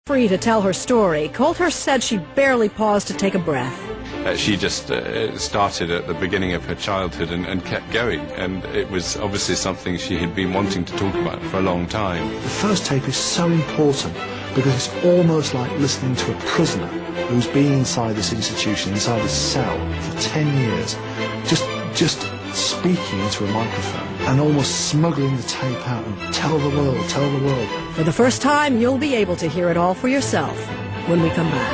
Free to tell her story, Coulthurst said she barely paused to take a breath. She just started at the beginning of her childhood and kept going, and it was obviously something she had been wanting to talk about for a long time. The first tape is so important because it's almost like listening to a prisoner who's been inside this institution, inside this cell for 10 years, just speaking into a microphone and almost smuggling the tape out and tell the world, tell the world. For the first time, you'll be able to hear it all for yourself when we come back.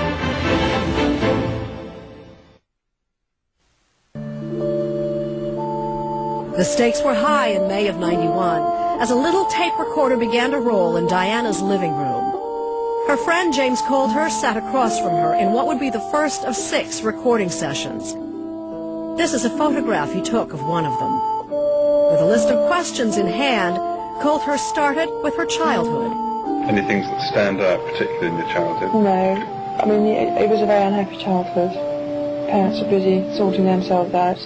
The stakes were high in May of '91 as a little tape recorder began to roll in Diana's living room. Her friend James Coulthurst sat across from her in what would be the first of 6 recording sessions. This is a photograph he took of one of them. With a list of questions in hand, Coulthurst started with her childhood. Any things that stand out, particularly in your childhood? No. I mean, it was a very unhappy childhood. Parents were busy sorting themselves out.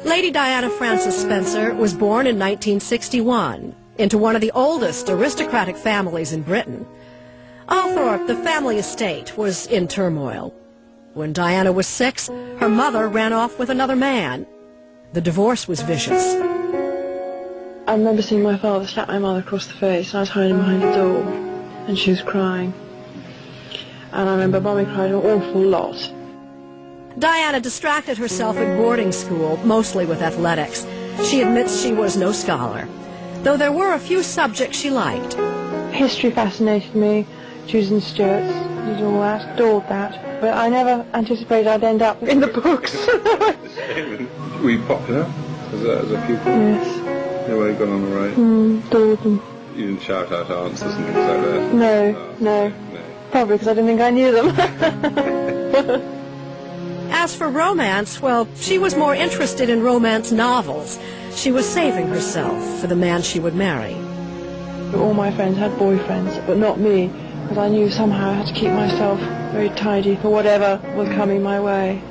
Lady Diana Frances Spencer was born in 1961 into one of the oldest aristocratic families in Britain. Althorpe, the family estate, was in turmoil. When Diana was 6, her mother ran off with another man. The divorce was vicious. I remember seeing my father slap my mother across the face, and I was hiding behind the door, and she was crying. And I remember Mummy cried an awful lot. Diana distracted herself at boarding school, mostly with athletics. She admits she was no scholar, though there were a few subjects she liked. History fascinated me, Choosing Stuarts, did all that, adored that. But I never anticipated I'd end up in the books. Were you popular as a pupil? Yes. No way you got on all right? Adored them. You didn't shout out answers and things like that? No. Probably because I didn't think I knew them. As for romance, well, she was more interested in romance novels. She was saving herself for the man she would marry. All my friends had boyfriends, but not me, because I knew somehow I had to keep myself very tidy for whatever was coming my way.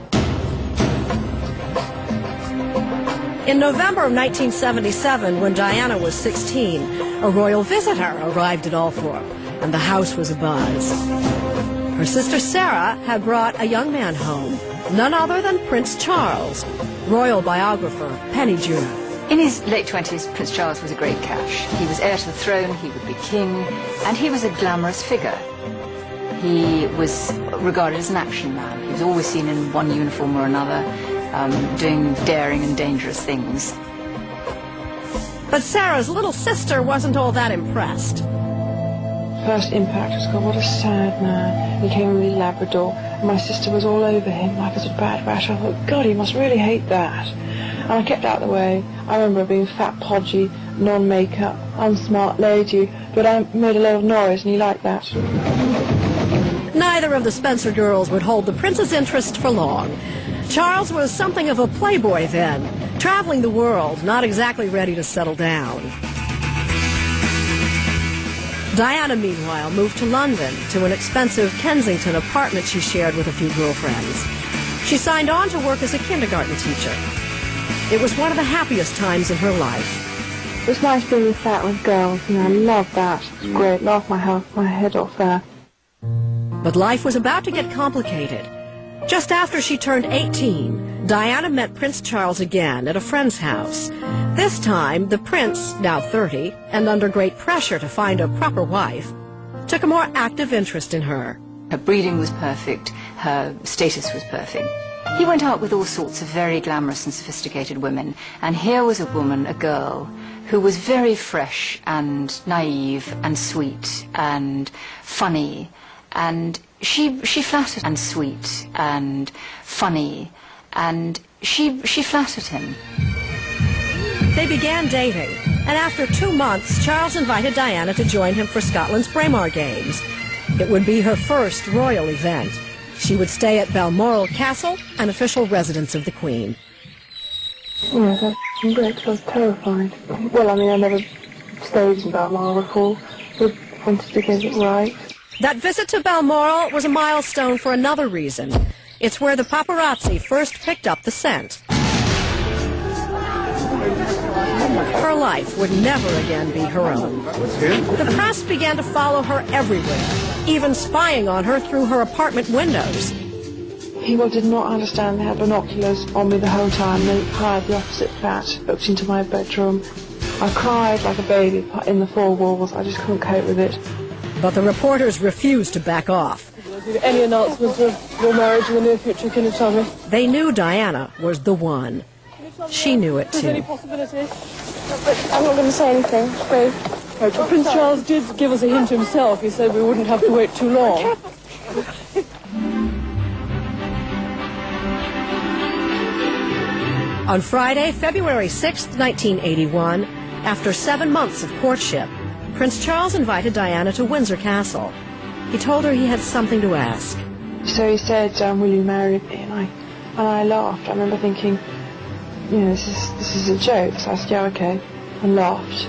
In November of 1977, when Diana was 16, a royal visitor arrived at Althorpe, and the house was abuzz. Her sister Sarah had brought a young man home, none other than Prince Charles. Royal biographer Penny Junor. In his late 20s, Prince Charles was a great cash. He was heir to the throne, he would be king, and he was a glamorous figure. He was regarded as an action man. He was always seen in one uniform or another, doing daring and dangerous things. But Sarah's little sister wasn't all that impressed. First impact was, God, what a sad man. He came with his Labrador, and my sister was all over him like a sort of bad rash. I thought, God, he must really hate that. And I kept out of the way. I remember being fat, podgy, non-makeup, unsmart lady, but I made a lot of noise, and he liked that. Neither of the Spencer girls would hold the prince's interest for long. Charles was something of a playboy then, traveling the world, not exactly ready to settle down. Diana, meanwhile, moved to London to an expensive Kensington apartment she shared with a few girlfriends. She signed on to work as a kindergarten teacher. It was one of the happiest times in her life. It was nice being fat with girls, and I loved that. It was great, laughed my head off there. But life was about to get complicated. Just after she turned 18, Diana met Prince Charles again at a friend's house. This time, the prince, now 30, and under great pressure to find a proper wife, took a more active interest in her. Her breeding was perfect, her status was perfect. He went out with all sorts of very glamorous and sophisticated women, and here was a woman, a girl, who was very fresh and naive and sweet and funny, and she flattered, and sweet and funny, and she flattered him. They began dating, and after 2 months, Charles invited Diana to join him for Scotland's Braemar Games. It would be her first royal event. She would stay at Balmoral Castle, an official residence of the Queen. Yes, I was terrified. Well, I mean, I never stayed in Balmoral before, but wanted to get it right. That visit to Balmoral was a milestone for another reason. It's where the paparazzi first picked up the scent. Her life would never again be her own. The press began to follow her everywhere, even spying on her through her apartment windows. People did not understand. They had binoculars on me the whole time. They hired the opposite flat, looked into my bedroom. I cried like a baby in the four walls. I just couldn't cope with it. But the reporters refused to back off. Any announcements of your marriage in the near future, can you tell me? They knew Diana was the one. She knew it too. Possibility? But I'm not going to say anything, please. Prince Charles did give us a hint himself. He said we wouldn't have to wait too long. On Friday, February 6, 1981, after 7 months of courtship, Prince Charles invited Diana to Windsor Castle. He told her he had something to ask. So he said, will you marry me? And I laughed. I remember thinking, you know, this is a joke. So I said, yeah, okay, and laughed.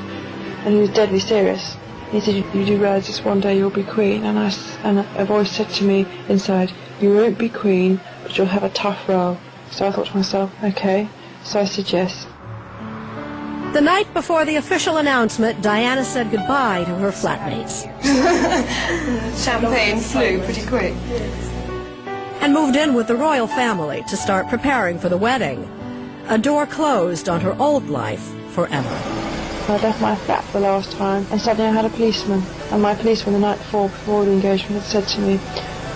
And he was deadly serious. He said, you do realise just one day you'll be queen? And a voice said to me inside, you won't be queen, but you'll have a tough role. So I thought to myself, okay. So I said yes. The night before the official announcement, Diana said goodbye to her flatmates. Champagne flew pretty quick. And moved in with the royal family to start preparing for the wedding. A door closed on her old life forever. I left my flat for the last time, and suddenly I had a policeman. And my policeman the night before the engagement had said to me,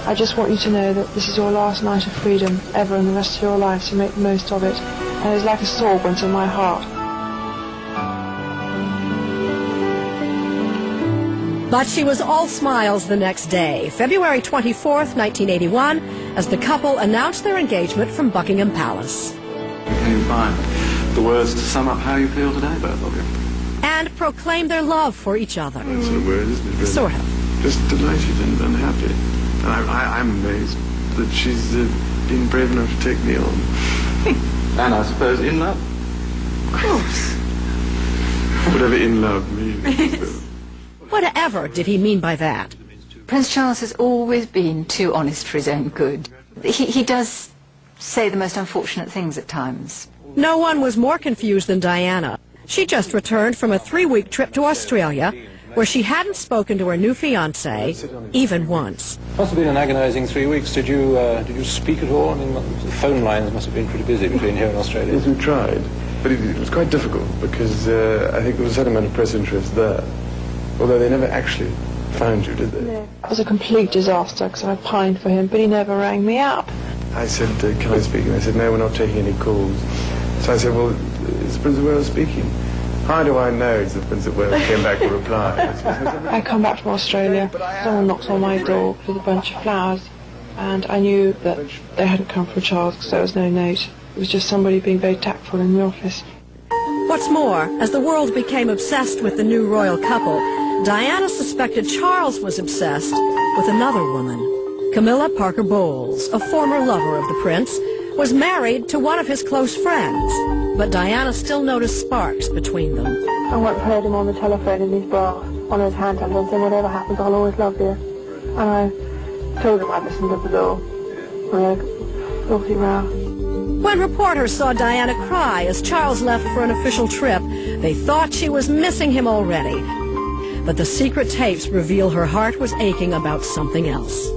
I just want you to know that this is your last night of freedom ever in the rest of your life, so make the most of it. And it was like a sword went in my heart. But she was all smiles the next day, February 24th, 1981, as the couple announced their engagement from Buckingham Palace. Can you find the words to sum up how you feel today, both of you? And proclaimed their love for each other. That's a word, isn't it? Really? Sort of. Just delighted and unhappy. And I'm amazed that she's been brave enough to take me on. And I suppose in love? Of course. Whatever in love means. Whatever did he mean by that? Prince Charles has always been too honest for his own good. He does say the most unfortunate things at times. No one was more confused than Diana. She just returned from a 3-week trip to Australia, where she hadn't spoken to her new fiancé even once. Must have been an agonizing 3 weeks. Did you speak at all? I mean, the phone lines must have been pretty busy between here and Australia. Yes, we tried. But it was quite difficult because I think there was a certain amount of press interest there. Although they never actually found you, did they? No. It was a complete disaster because I pined for him, but he never rang me up. I said, can I speak? And they said, no, we're not taking any calls. So I said, well, is the Prince of Wales speaking? How do I know it's the Prince of Wales came back with a reply? I come back from Australia, someone knocks on my door with a bunch of flowers, and I knew that they hadn't come from Charles because there was no note. It was just somebody being very tactful in the office. What's more, as the world became obsessed with the new royal couple, Diana suspected Charles was obsessed with another woman. Camilla Parker Bowles, a former lover of the prince, was married to one of his close friends, but Diana still noticed sparks between them. I once heard him on the telephone in his bath, on his hand, and saying, whatever happens, I'll always love you. And I told him I'd listened at the door. We had a filthy row. When reporters saw Diana cry as Charles left for an official trip, they thought she was missing him already. But the secret tapes reveal her heart was aching about something else.